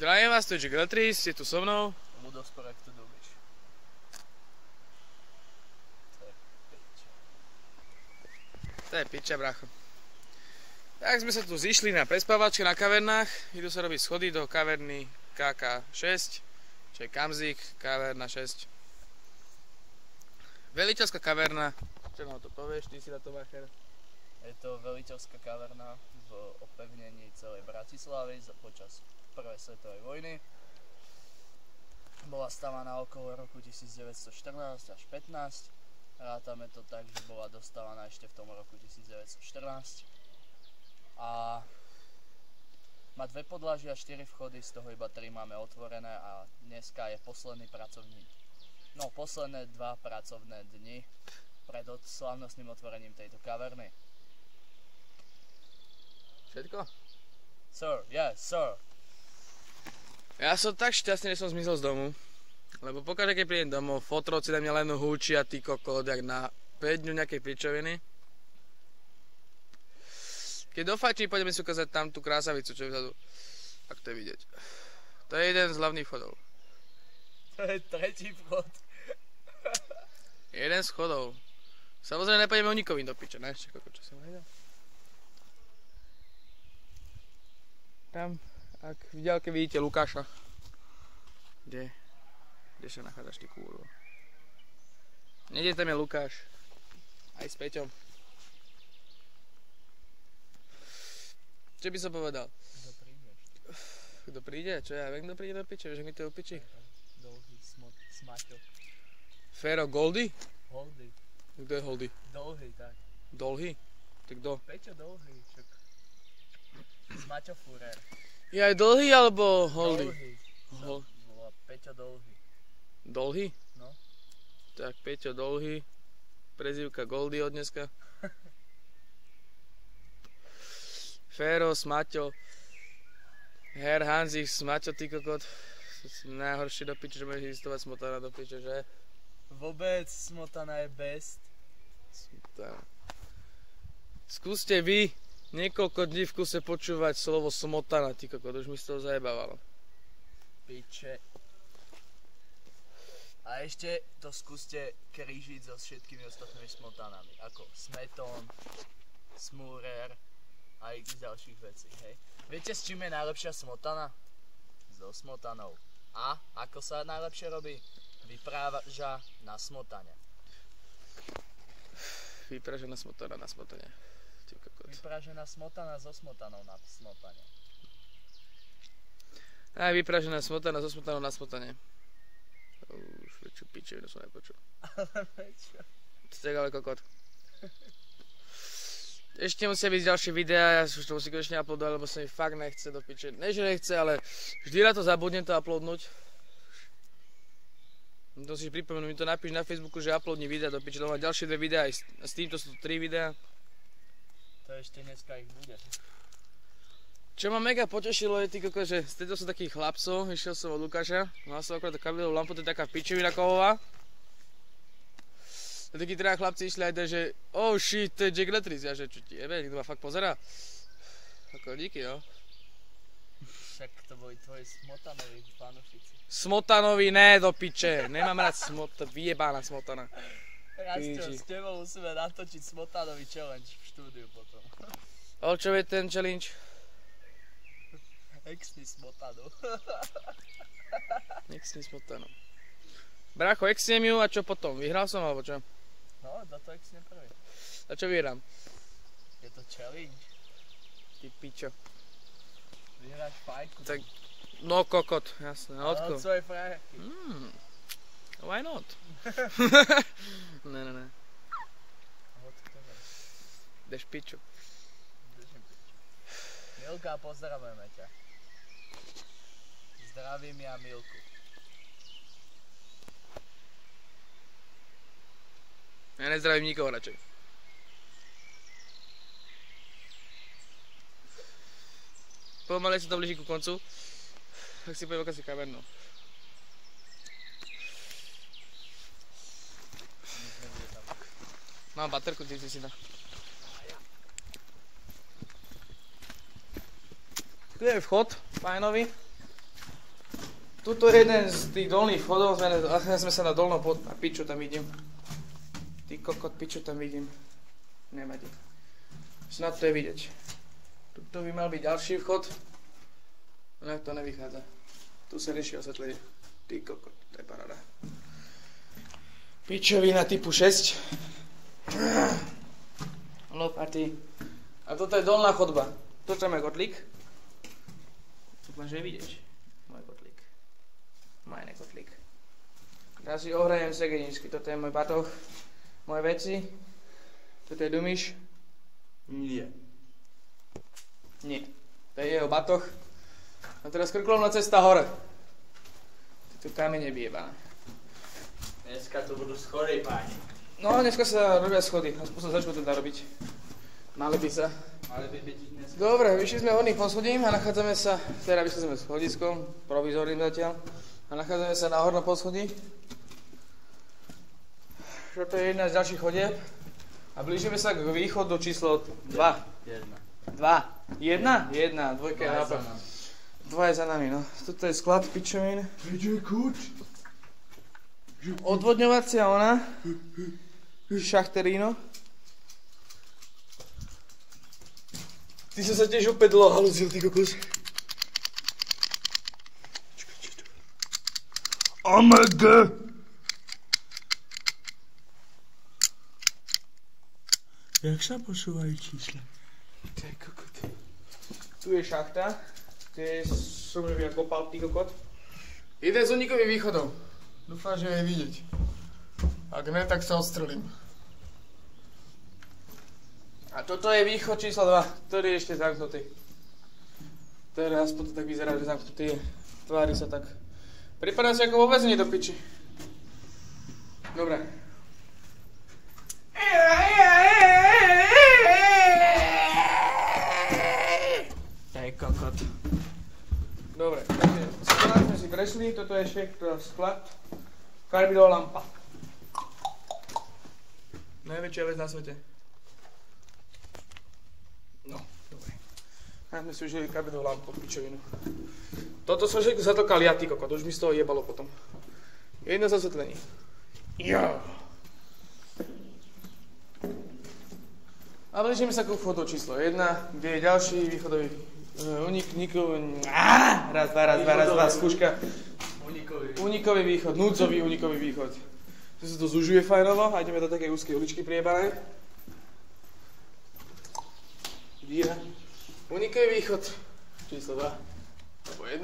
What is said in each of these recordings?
Zdravím vás, tu je Jack Letris, je tu so mnou. Ludo z projektu Dubiš. To je piča, bracho. Tak sme sa tu zišli na prespávačke na kavernách. Idú sa robiť schody do kaverny KK6, čo je Kamzik, kaverna 6. Veliteľská kaverna. Čo nám to povieš, ty si na to macher? Je to veliteľská kaverna v opevnení celej Bratislavy počas prvej svetovej vojny. Bola stavaná okolo roku 1914 až 15. Rátame to tak, že bola dostávaná ešte v tom roku 1914. A má 2 podlažia, 4 vchody, z toho iba 3 máme otvorené a dneska je posledný pracovný, posledné 2 pracovné dni pred slávnostným otvorením tejto kaverny. Všetko? Sir, yes, sir. Ja som tak šťastný, že som zmizol z domu. Lebo pokaždé, keď prídem domov, fotrovci na mňa len húčia, ty kokot, jak na 5 dňu nejakej pičoviny. Keď do Fači poďme si ukázať tam tú krásavicu, čo je vzadu. Ak to je vidieť. To je jeden z hlavných vchodov. To je tretí vchod. Jeden z chodov. Samozrejme nepôjdeme unikovým do piče, ne? Ešte kokot, čo som vedel. Tam, ak v ďalke vidíte Lukáša. Kde sa nachádzaš, ty kúrvo? Niekde tam je Lukáš. Aj s Peťom. Čo by som povedal? Kto prídeš? Kto príde? Čo ja viem, kto príde do piče? Vieš, ak mi to je piči? Dlhý, smaťo. Fero Goldy? Holdy. Kto je Holdy? Dlhý, tak. Dolhy? Tak kto? Peťo Dlhý, čak. Smaťo Furer. Je aj Dlhý alebo Holdy? Dlhý. Volá Peťo Dlhý. Dolhy? No. Tak Peťo Dolhy. Prezývka Goldy od dneska. Fero, Smaťo. Herr Hanzik, Smaťo, ty kokot. Najhoršie do piče, že môžeš existovať smotana do piče, že? Vôbec smotana je best. Smotana. Skúste vy niekoľko dní v kuse počúvať slovo smotana, ty kokot, už mi z toho zajebávalo. Piče. A ešte to skúste krížiť so všetkými ostatnými smotanami, ako Smetón, Smúrer a x ďalších vecí, hej. Viete, s čím je najlepšia smotana? So smotanou. A ako sa najlepšie robí? Vypráža na smotane. Vypražená smotana na smotane. Ty kokot. Vyprážená smotana so smotanou na smotane. Aj vypražená smotana so smotanou na smotane. Už väčšiu pičevinu som nepočul. Ale čo? Tak ale kokot. Ešte musia byť ďalšie videá, ja už to musím konečne uploadovať, lebo sa mi fakt nechce do piče. Ne, že nechce, ale vždy na to zabudnem to uploadnúť. To si pripomenú, mi to napíš na Facebooku, že uploadni videa do piče, lebo mám ďalšie 2 videá, aj s týmto sú 3 videá. To ešte dneska ich bude. Čo ma mega potešilo je, týko, že stretol som takých chlapcov, išiel som od Lukáša, mal som akorát kabelovú lampu, to je taká pičevina kovová. A takí 3 chlapci išli aj že oh shit, to je Jack Letris, ja že čo ti jebe, niekto ma fakt pozerá. Ako díky, no. Však to boli tvoji smotanoví fanúšici. Smotanovi ne do piče, nemám rád vyjebána smotana. Rasťo, s tebou musíme natočiť smotanový challenge v štúdiu potom. O čo je ten challenge? Exný smotanu. Exný smotanu. Bracho, exnem ju a čo potom? Vyhral som alebo čo? No, za to exnem prvý. A čo vyhrám? Je to challenge. Ty pičo. Vyhráš fajku. Tak, no kokot, jasné, Ale odko. od svojej frajerky. Why not? Ne. Od koho? Deš piču. Držím piču. Milka, pozdravujeme ťa. Zdravím ja Milku. Ja nezdravím nikoho radšej. Pomaly sa to blíži ku koncu. Tak si poviem, aká si kaverno. Mám baterku, ty si dá. Tu je vchod, fajnový. Tuto je jeden z tých dolných vchodov, sme sa na dolnom pod... A piču tam vidím. Ty kokot, piču tam vidím. Nevadí. Snad to je vidieť. Tuto by mal byť ďalší vchod. No to nevychádza. Tu sa rieši osvetlenie. Ty kokot, to je paráda. Pičovina typu 6. Lopaty. A toto je dolná chodba. Toto je môj kotlík. Dúfam, že je vidieť. Môj kotlík. Majný kotlík. Teraz si ohrajem segeničky. Toto je môj batoh. Moje veci. Toto je Dumiš. Nie. Nie. To je jeho batoh. A teraz krklovná cesta hore. Tu kamene vyjebané. Dneska to budú schody, páni. No, dneska sa robia schody. Aspoň sa začnú teda robiť. Mali by sa. Mali by byť dnes. Dobre, vyšli sme horným poschodím a nachádzame sa, teda vyšli sme schodiskom, provizorným zatiaľ, a nachádzame sa na hornom poschodí. Toto je jedna z ďalších chodieb a blížime sa k východu číslo 2. 1. 2. 1? 1, dvojka je nápad. 2 je za nami, no. Toto je sklad pičovín. Odvodňovacia ona. Šachteríno. Ty som sa tiež opäť dlho halúzil, ty kokos. OMG! Jak sa posúvajú čísla? Ty kokot. Tu je šachta, kde som už ja kopal, ty kokot. Jeden z unikových východov. Dúfam, že je vidieť. Ak ne, tak sa odstrelím. A toto je východ číslo 2, ktorý je ešte zamknutý. Teraz to tak vyzerá, že zamknutý je. Tvári sa tak. Pripadá si ako vo väzni do piči. Dobre. Hej, kokot. Dobre, takže sklad sme si prešli, toto je ešte sklad. Karbidová lampa. Najväčšia vec na svete. No, dobre. A sme si užili karbidovú lampu, pičovinu. Toto som všetko zatokal ja, ty kokot, už mi z toho jebalo potom. Jedno zasvetlenie. Jo. A blížime sa ku vchodu číslo 1, kde je ďalší východový raz, dva, skúška. Unikový východ, núdzový unikový východ. Tu sa to zužuje fajnovo a ideme do takej úzkej uličky priebanej. Díra. Unikový východ číslo 2. Alebo 1.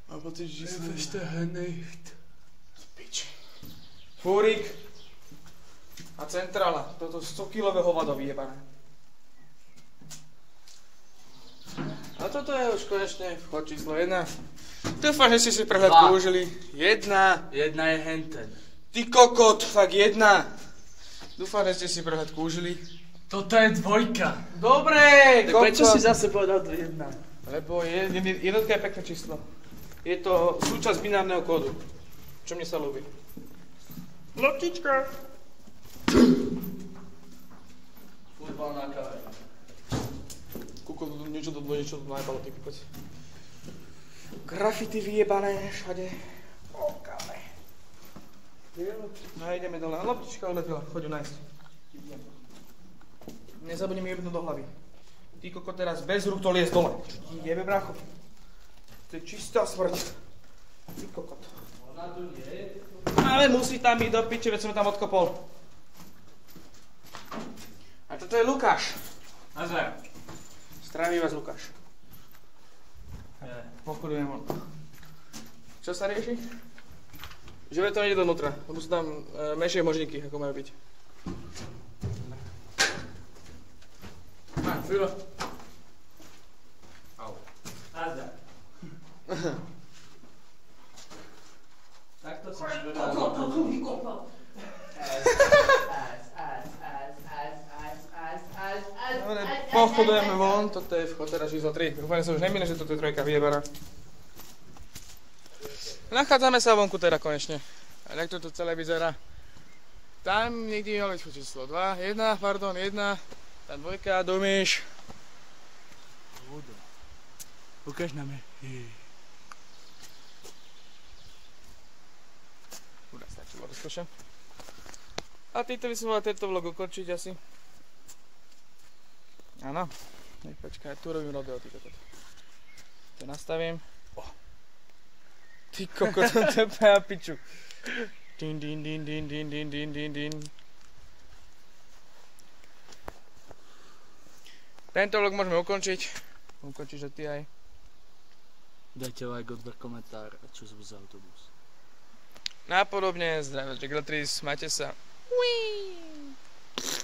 A pocit, že sa nicht. Pič. Fúrik. A centrála. Toto 100-kilového hovado vyjebané. A toto je už konečne vchod číslo 1. Dúfam, že ste si prehľadku užili. 1. 1 je henten. Ty kokot, fakt 1. Dúfam, že ste si prehľadku užili. Toto je 2. Dobre, kokot. Prečo si zase povedal 1? Lebo jednotka je pekné číslo. Je to súčasť binárneho kódu. Čo mne sa ľúbi. Loptička. Futbal na kave. Kúko, niečo to najbalo, ty kokot. Grafity vyjebané všade. O, káme. No ideme dole. Loptička uletila, choď ju nájsť. Nezabudni mi jebnúť do hlavy. Ty koko teraz bez rúk to liez dole. Jebe, brácho. To je čistá smrť. Ty kokot. Ona tu nie je. Ale musí tam byť do piče, veď som tam odkopol. A toto je Lukáš. Nazdar. Zdraví vás Lukáš. Pochodujem von. Čo sa rieši? Že to nejde dovnútra, lebo sú tam menšie možníky, ako majú byť. Filo. Au. Nazdar. Takto si švedal. To tu vykopal. Pochodujeme von, toto je vchod teraz číslo 3. Dúfam, sa už nemýlim, že toto je trojka vyjebaná. Nachádzame sa vonku teda konečne. A tak toto celé vyzerá. Tam niekde je vchod číslo 2, 1, pardon, 1. Tá dvojka, Dumiš. Ukáž na mňa. čo bol rozkoša. A týmto by som mal tento vlog ukončiť asi. Áno. Nech počkaj, tu robím rodeo, ty kokot. To nastavím. Ty kokot, to je úplne na piču. Din, din, din, din, din, din, din, din, din. Tento vlog môžeme ukončiť. Ukončíš to ty aj. Dajte like, odber, komentár a čo za autobus. Napodobne, zdravie, Jack Latris, majte sa. Uí.